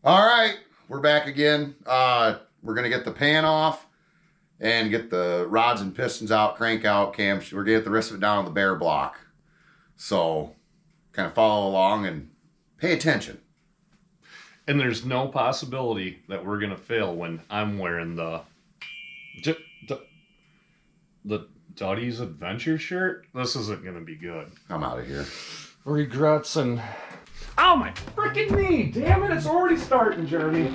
All right, we're back again. We're gonna get the pan off and get the rods and pistons out, crank out, cams. We're gonna get the rest of it down on the bare block. So kind of follow along and pay attention. And there's no possibility that we're gonna fail when I'm wearing the Duddie's adventure shirt. This isn't gonna be good. I'm out of here. Regrets and... Oh my freaking knee! Damn it, it's already starting, Jeremy.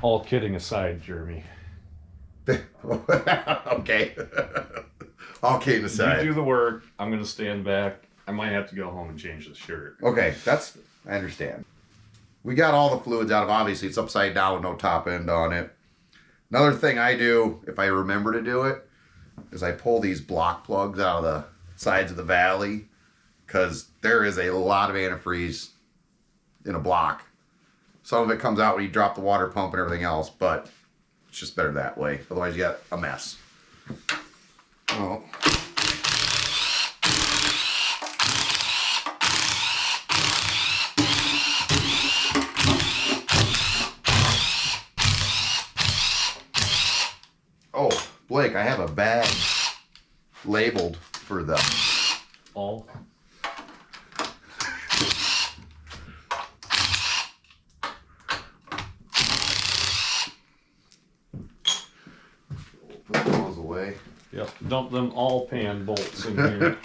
All kidding aside, Jeremy. Okay. All kidding aside. You do the work. I'm gonna stand back. I might have to go home and change the shirt. Okay, I understand. We got all the fluids out of, obviously it's upside down with no top end on it. Another thing I do, if I remember to do it, is I pull these block plugs out of the sides of the valley, because there is a lot of antifreeze in a block. Some of it comes out when you drop the water pump and everything else, but it's just better that way. Otherwise you got a mess. Oh. Oh, Blake, I have a bag labeled for the all. Put those away. Yep, dump them all pan bolts in here.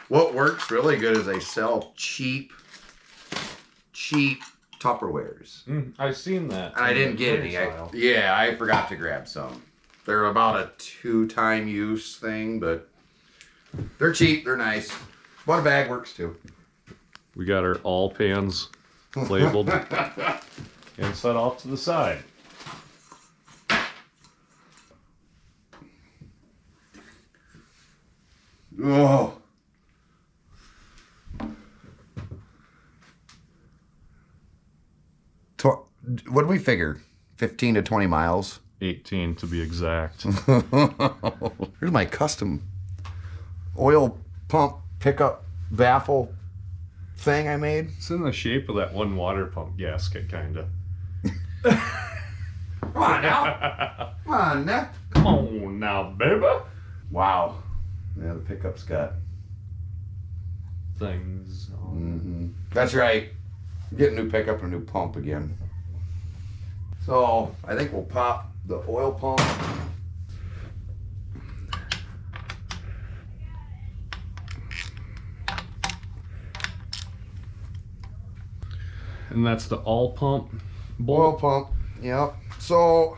What works really good is they sell cheap Tupperwares. I've seen that. And I didn't get any. I forgot to grab some. They're about a 2-time use thing, but they're cheap, they're nice. But a bag works too. We got our all pans labeled and set off to the side. Oh. What do we figure? 15 to 20 miles? 18 to be exact. Here's my custom oil pump pickup baffle thing I made. It's in the shape of that one water pump gasket, kind of. Come on now. Come on now. Come on now, baby. Wow. Yeah, the pickup's got things on. That's right. Get a new pickup and a new pump again. So I think we'll pop the oil pump. And that's the all pump bolt. Oil pump. Yep. So,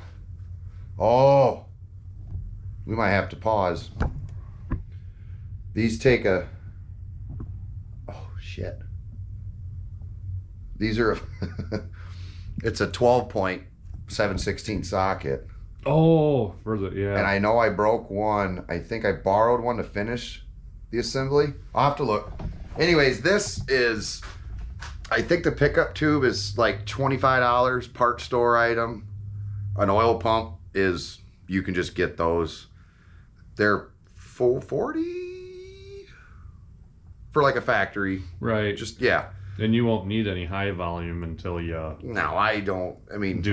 we might have to pause. These take a, shit. These are, it's a 12.716 socket. Oh, for the, yeah. And I know I broke one. I think I borrowed one to finish the assembly. I'll have to look. Anyways, this is, I think the pickup tube is like $25 part store item. An oil pump is, you can just get those. They're $4.40 for like a factory. Right. Just, yeah. And you won't need any high volume until you... No, I don't. I mean,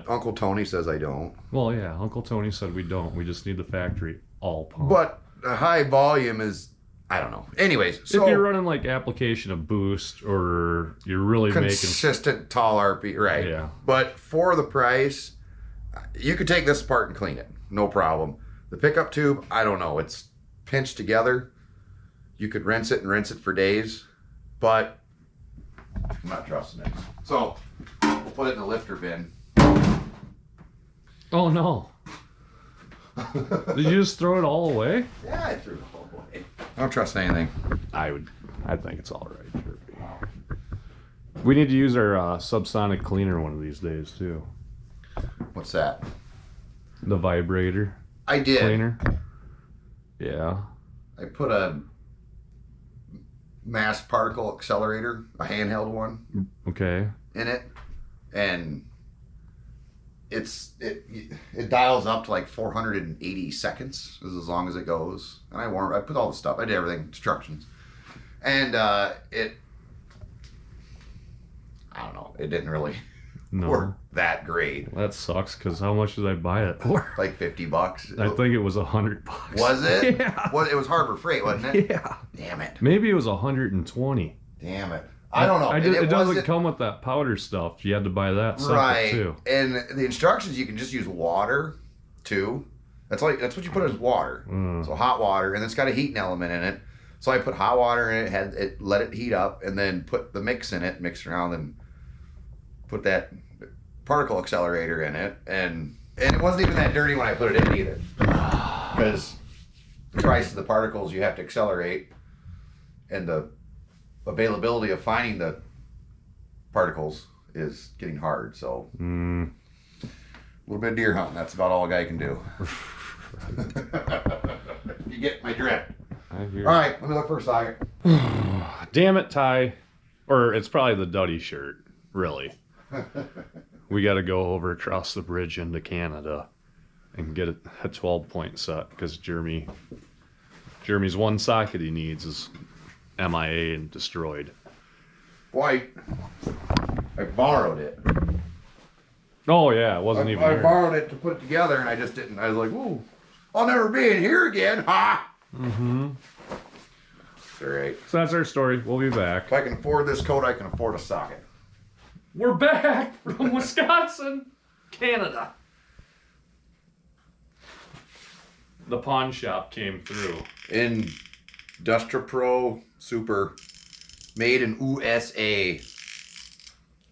Uncle Tony says I don't. Well, yeah, Uncle Tony said we don't. We just need the factory all pump. But the high volume is, I don't know. Anyways, so... If you're running like application of boost or you're really consistent tall RP, right. Yeah. But for the price, you could take this apart and clean it. No problem. The pickup tube, I don't know. It's pinched together. You could rinse it for days. But I'm not trusting it. So we'll put it in the lifter bin. Oh no. Did you just throw it all away? Yeah, I threw it all away. I don't trust anything. I think it's all right. We need to use our subsonic cleaner one of these days too. What's that? The vibrator. I did. Cleaner. Yeah. I put a mass particle accelerator, a handheld one. Okay. In it. and it dials up to like 480 seconds is as long as it goes. And I put all the stuff. I did everything, instructions, and I don't know. It didn't really work that great. That sucks. Because how much did I buy it for? Like $50. I think it was $100. Was it? Yeah. Well, it was Harbor Freight, wasn't it? Yeah. Damn it. Maybe it was 120. Damn it. I don't know. It doesn't come with that powder stuff. You had to buy that separate too. And the instructions, you can just use water too. That's what you put as water. So hot water, and it's got a heating element in it. So I put hot water in it, let it heat up, and then put the mix in it, mix around, and put that particle accelerator in it. And it wasn't even that dirty when I put it in either. Because the price of the particles you have to accelerate, and the availability of finding the particles is getting hard. So a little bit of deer hunting, that's about all a guy can do. You get my drift. All right, let me look for a socket. Damn it, Ty. Or it's probably the Duddie shirt, really. We got to go over across the bridge into Canada and get a 12-point set, because Jeremy's one socket he needs is MIA and destroyed. Why? I borrowed it. Oh yeah, it wasn't even I here. borrowed it to put it together, and I just didn't. I was like, "Ooh, I'll never be in here again." Ha! Mm-hmm. All right. So that's our story. We'll be back. If I can afford this coat, I can afford a socket. We're back from Wisconsin, Canada. The pawn shop came through. Industrial Pro Super, made in USA.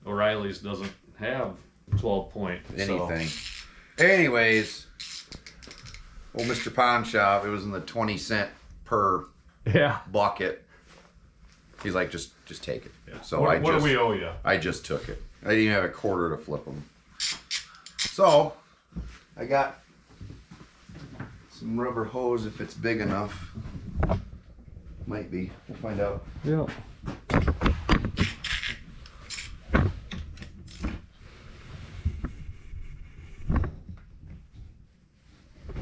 O'Reilly's doesn't have 12-point Anything. Anyways, old Mr. Pawn Shop, it was in the 20 cent per bucket. He's like, just take it. Yeah. So what do we owe you? I just took it. I didn't even have a quarter to flip them. So I got some rubber hose if it's big enough. Might be. We'll find out. Yeah.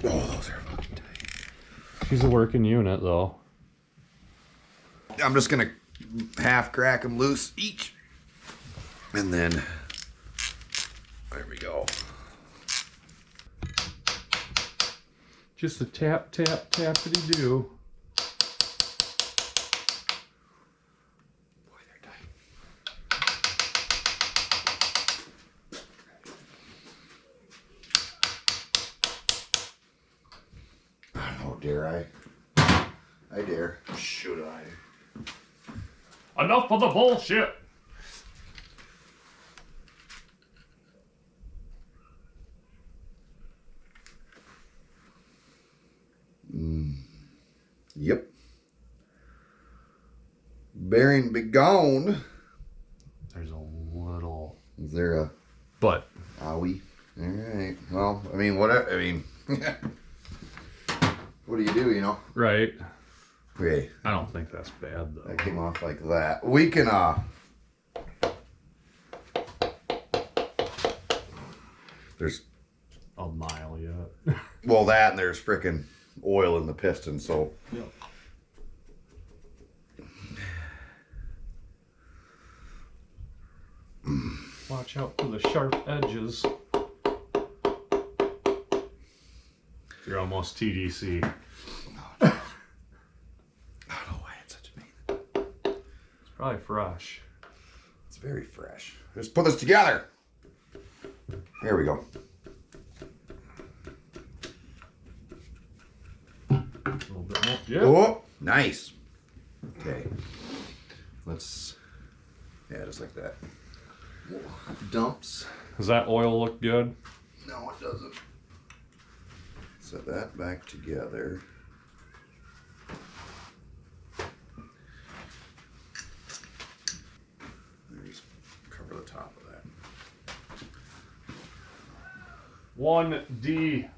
Oh, those are fucking tight. He's a working unit, though. I'm just gonna half crack them loose each, and then there we go. Just a tap, tap, tappity do. Boy, they're tight. I don't know, dare I? I dare. Should I? Enough of the bullshit. Yep. Bearing be gone. There's a little. Is there a but owie? All right. Well, I mean, whatever. I mean, what do, you know? Right. Okay. I don't think that's bad though. That came off like that. We can there's a mile yet. well, that, and there's frickin' oil in the piston, so Yep. Watch out for the sharp edges. You're almost TDC. I don't know why it's such a pain. It's probably fresh. It's very fresh. Just put this together. There we go. A little bit more. Yeah. Oh, nice. Okay. Let's, yeah, just like that. Dumps. Does that oil look good? No, it doesn't. Set that back together. Just cover the top of that. 1D.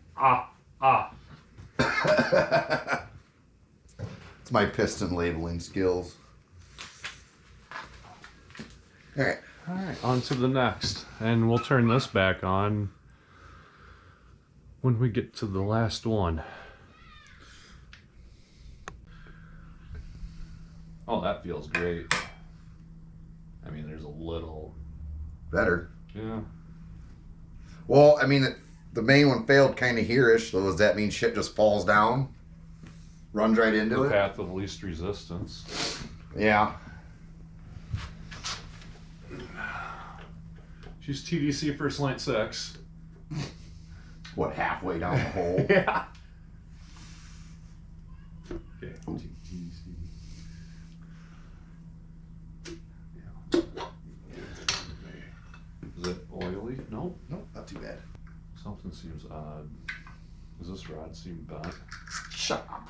It's my piston labeling skills. All right. All right, on to the next. And we'll turn this back on when we get to the last one. Oh, that feels great. I mean, there's a little... Better. Yeah. Well, I mean, the main one failed kind of here-ish, so does that mean shit just falls down? Runs right into The it? path of least resistance. Yeah. She's TDC first line 6. What, halfway down the hole? Yeah. Okay, TDC. Is it oily? No. Nope, not too bad. Something seems odd. Does this rod seem bent? Shut up.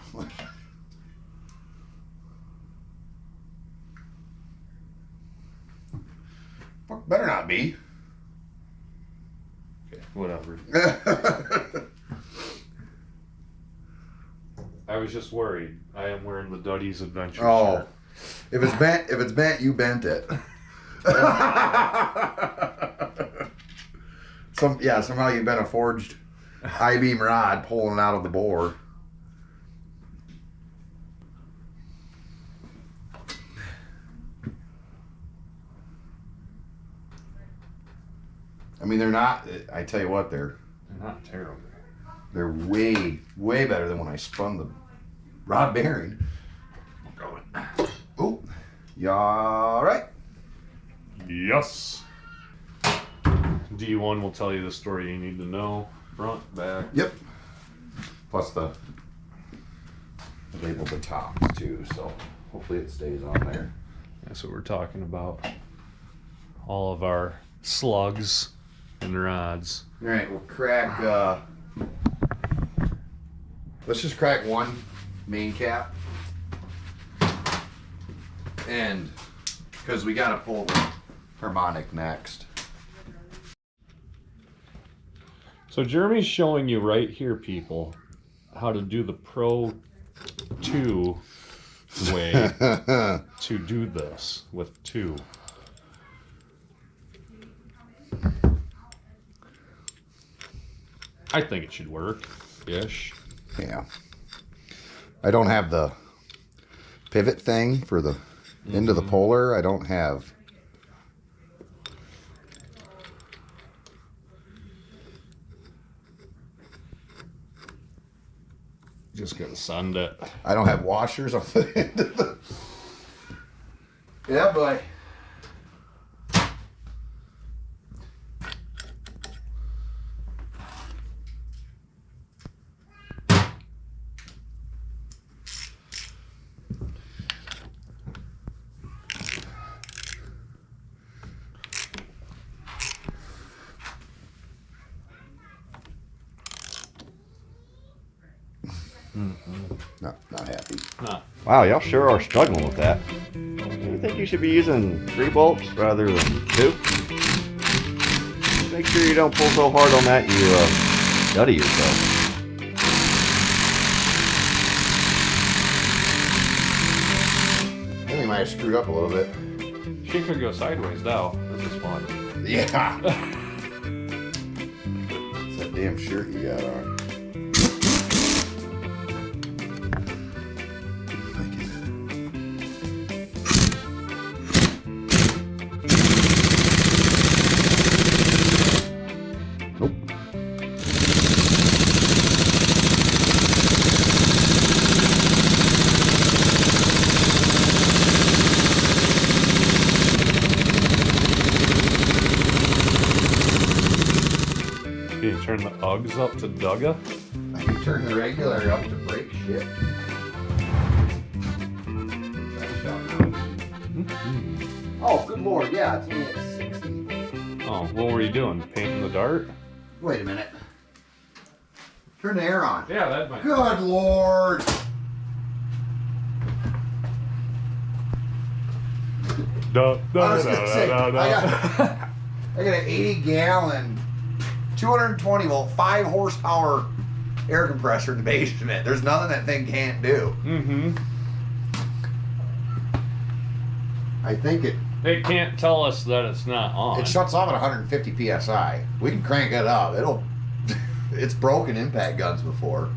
Fuck, better not be. Okay, whatever. I was just worried. I am wearing the Duddie's adventure shirt. If it's bent, you bent it. Somehow you've been a forged I-beam rod pulling it out of the bore. I mean, they're not, I tell you what, they're not terrible. They're way, way better than when I spun the rod bearing. Oh, you all right? Yes. D1 will tell you the story you need to know. Front, back. Yep. Plus the label the tops too, so hopefully it stays on there. That's what we're talking about. All of our slugs and rods. All right, we'll crack. Let's just crack one main cap, and because we got to pull the harmonic next. So Jeremy's showing you right here, people, how to do the Pro 2 way to do this with 2. I think it should work-ish. Yeah. I don't have the pivot thing for the end of the polar. I don't have. Just gotta sand it. I don't have washers on the end of the. Yeah, boy. Not happy. Nah. Wow, y'all sure are struggling with that. Do you think you should be using 3 bolts rather than 2? Make sure you don't pull so hard on that you Duddie yourself. I think we might have screwed up a little bit. She could go sideways now. This is fun. Yeah. It's that damn shirt you got on. Can you turn the Uggs up to Dugga? I can turn the regular up to break shit. Oh, good lord, yeah, it's only at 60. Oh, what were you doing? Painting the dart? Wait a minute. Turn the air on. Yeah, that might. Good lord. Da, da, I was gonna say, da, da, I got an 80 gallon, 220 volt, 5 horsepower air compressor in the basement. There's nothing that thing can't do. Mm-hmm. I think it It can't tell us that it's not on. It shuts off at 150 psi. We can crank it up. It'll. It's broken impact guns before.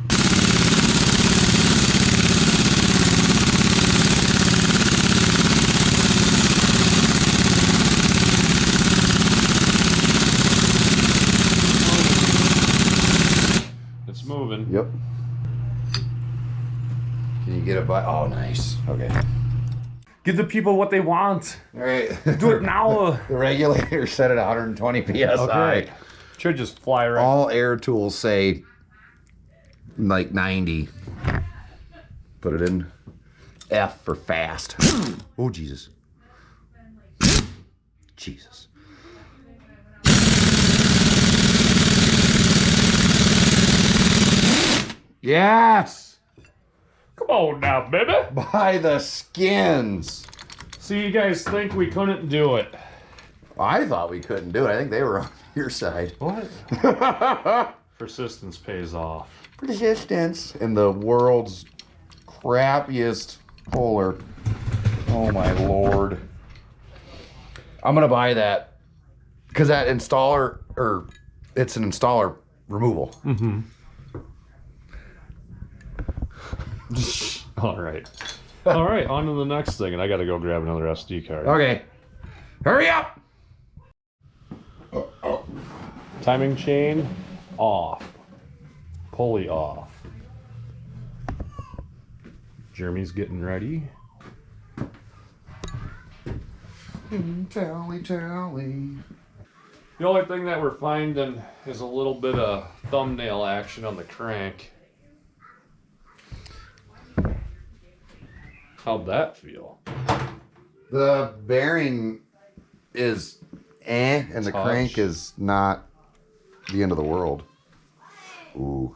It's moving. Yep. Can you get it by? Oh, nice. Okay. Give the people what they want. All right. Do it now. The regulator set at 120 psi. Okay. Should just fly right. All air tools say like 90. Put it in F for fast. Oh, Jesus. Jesus. Yes! Come on now, baby. By the skins. So you guys think we couldn't do it? I thought we couldn't do it. I think they were on your side. What? Persistence pays off. Persistence in the world's crappiest puller. Oh my lord. I'm gonna buy that because that installer, or it's an installer removal. Mm-hmm. All right. All right, on to the next thing, and I got to go grab another SD card. Okay. Hurry up! Timing chain off. Pulley off. Jeremy's getting ready. Tally. The only thing that we're finding is a little bit of thumbnail action on the crank. How'd that feel? The bearing is and the Touch. crank is not the end of the world. Ooh,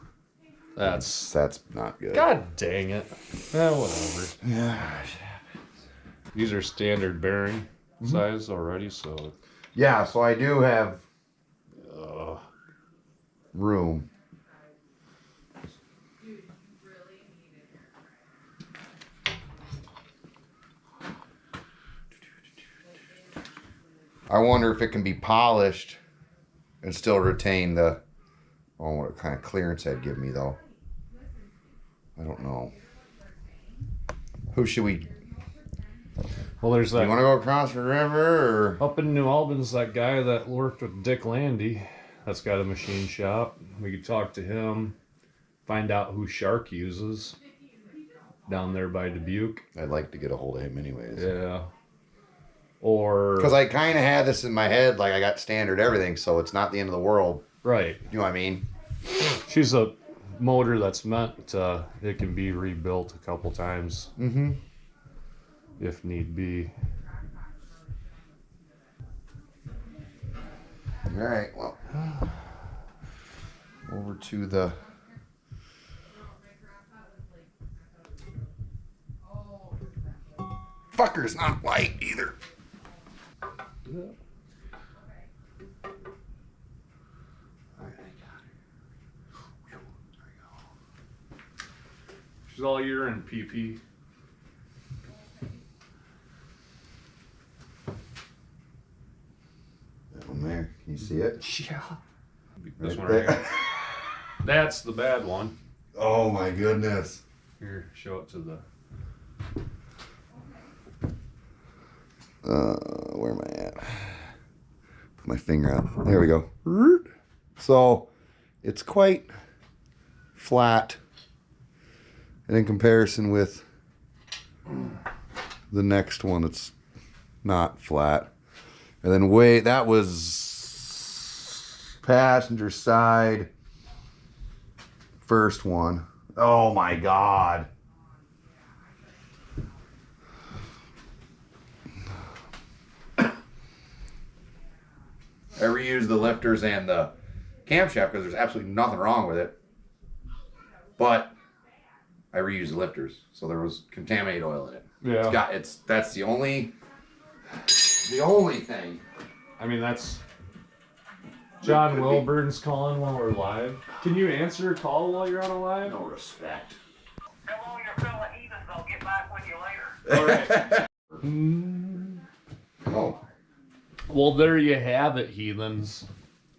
That's not good. God dang it. Whatever. Yeah. These are standard bearing size already, so Yeah, so I do have room. I wonder if it can be polished and still retain the, oh, what kind of clearance that'd give me though. I don't know. Who should we, well, there's you that want to go across the river or? up in New Albans, that guy that worked with Dick Landy, that's got a machine shop. We could talk to him, find out who Shark uses down there by Dubuque. I'd like to get a hold of him anyways. Yeah. Or Because I kind of had this in my head, like I got standard everything, so it's not the end of the world. right. You know what I mean? She's a motor that's meant to, it can be rebuilt a couple times Mm-hmm. if need be. All right, well, over to the. Fucker's not light either. She's all year in PP. That one there, can you see it? Yeah. This Right one right there. here. That's the bad one. Oh my goodness. Here, show it to the. Where am I at? Put my finger out. There we go. So it's quite flat, and in comparison with the next one, it's not flat. And then that was passenger side first one. Oh my God. I reused the lifters and the camshaft because there's absolutely nothing wrong with it. But I reused the lifters, so there was contaminated oil in it. Yeah. That's the only thing. I mean, that's. John Wilburn's calling while we're live. Can you answer a call while you're on a live? No respect. Hello, your fella Edith. I'll get back with you later. All right. Oh, Well, there you have it, heathens.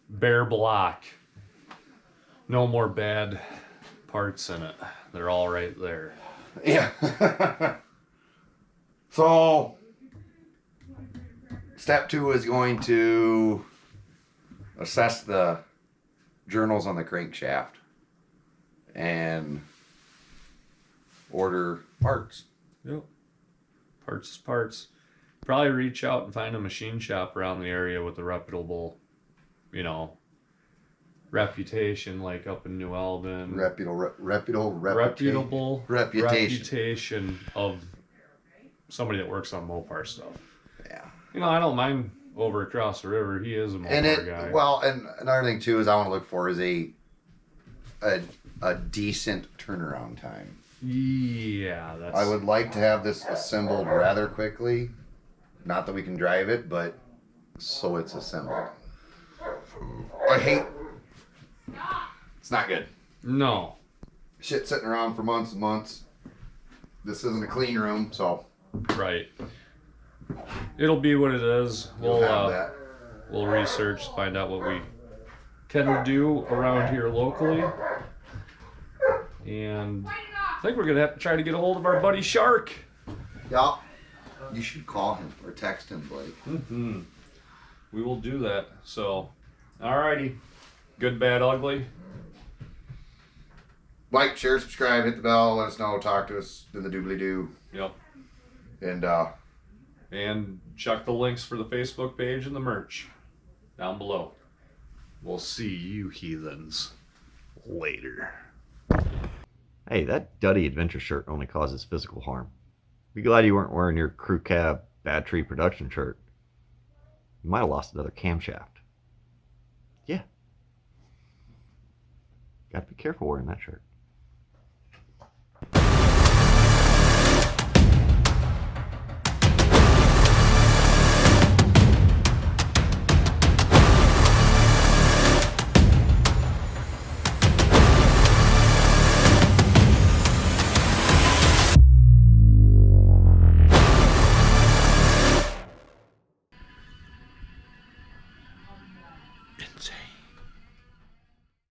Bare block. No more bad parts in it. They're all right there. Yeah. So, step 2 is going to assess the journals on the crankshaft and order parts. Yep. Parts is parts. Probably reach out and find a machine shop around the area with a reputable, reputation, like up in New Albin. Reputable reputation of somebody that works on Mopar stuff. Yeah. I don't mind over across the river. He is a Mopar guy. Well, and another thing too is I want to look for is a decent turnaround time. Yeah, that's. I would like to have this assembled rather quickly. Not that we can drive it, but so it's assembled. I hate. It's not good. No. Shit sitting around for months and months. This isn't a clean room, so. Right. It'll be what it is. We'll have that. We'll research, find out what we can do around here locally. And I think we're going to have to try to get a hold of our buddy Shark. Yeah. You should call him or text him, Blake. Mm-hmm. We will do that. So, alrighty. Good, bad, ugly. Like, share, subscribe, hit the bell, let us know, talk to us, do the doobly-doo. Yep. And check the links for the Facebook page and the merch down below. We'll see you heathens later. Hey, that Duddie adventure shirt only causes physical harm. Be glad you weren't wearing your crew cab bad tree production shirt. You might have lost another camshaft. Yeah. Gotta be careful wearing that shirt.